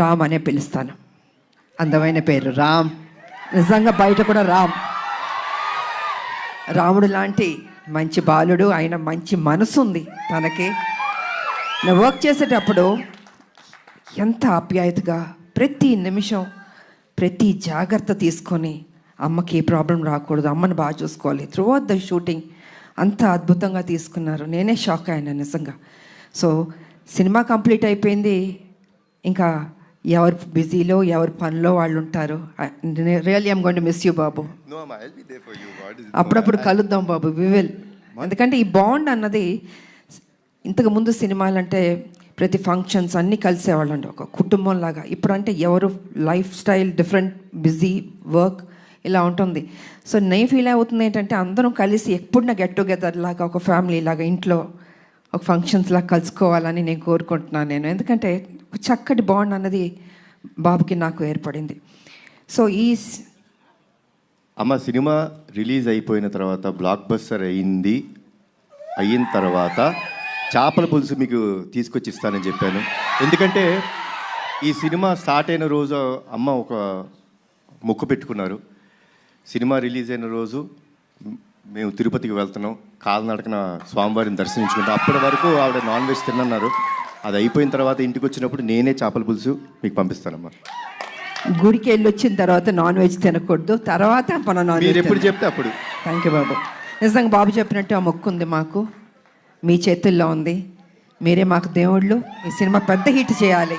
రామ్ అనే పిలుస్తాను. అందమైన పేరు రామ్. నిజంగా బయట కూడా రాముడు లాంటి మంచి బాలుడు. ఆయన మంచి మనసు ఉంది తనకి. నేను వర్క్ చేసేటప్పుడు ఎంత ఆప్యాయతగా ప్రతి నిమిషం ప్రతి జాగ్రత్త తీసుకొని అమ్మకి ఏ ప్రాబ్లం రాకూడదు, అమ్మని బాగా చూసుకోవాలి. త్రూ అవుట్ ద షూటింగ్ అంత అద్భుతంగా తీసుకున్నారు. నేనే షాక్ అయినా నిజంగా. సో సినిమా కంప్లీట్ అయిపోయింది. ఇంకా ఎవరు బిజీలో ఎవరి పనిలో వాళ్ళు ఉంటారు. Really I'm going to miss you బాబు. అప్పుడప్పుడు కలుద్దాం బాబు, వి విల్. ఎందుకంటే ఈ బాండ్ అన్నది ఇంతకు ముందు సినిమాలంటే ప్రతి ఫంక్షన్స్ అన్నీ కలిసేవాళ్ళండి ఒక కుటుంబం లాగా. ఇప్పుడు అంటే ఎవరు life style different, busy work ఇలా ఉంటుంది. సో నేను ఫీల్ అవుతుంది ఏంటంటే అందరం కలిసి ఎప్పుడున్న గెట్ టుగెదర్ లాగా ఒక ఫ్యామిలీ లాగా ఇంట్లో ఒక ఫంక్షన్స్ లాగా కలుసుకోవాలని నేను కోరుకుంటున్నాను నేను. ఎందుకంటే ఒక చక్కటి బాండ్ అన్నది బాబుకి నాకు ఏర్పడింది. సో అమ్మ సినిమా రిలీజ్ అయిపోయిన తర్వాత బ్లాక్ బస్టర్ అయిన తర్వాత చేపల పులుసు మీకు తీసుకొచ్చి ఇస్తానని చెప్పాను. ఎందుకంటే ఈ సినిమా స్టార్ట్ అయిన రోజు అమ్మ ఒక మొక్కు పెట్టుకున్నారు. సినిమా రిలీజ్ అయిన రోజు మేము తిరుపతికి వెళ్తున్నాం, కాలినడకన స్వామివారిని దర్శించుకుంటాం. అప్పటి వరకు ఆవిడ నాన్ వెజ్ తిన్నారు. అది అయిపోయిన తర్వాత ఇంటికి వచ్చినప్పుడు నేనే చేపల పులుసు మీకు పంపిస్తానమ్మా. గుడికి వెళ్ళి వచ్చిన తర్వాత నాన్ వెజ్ తినకూడదు, తర్వాత మన నాన్ వెజ్ ఎప్పుడు చెప్తే అప్పుడు. థ్యాంక్ యూ బాబు. నిజంగా బాబు చెప్పినట్టు ఆ మొక్కు ఉంది మాకు, మీ చేతుల్లో ఉంది. మీరే మాకు దేవుళ్ళు. ఈ సినిమా పెద్ద హిట్ చేయాలి.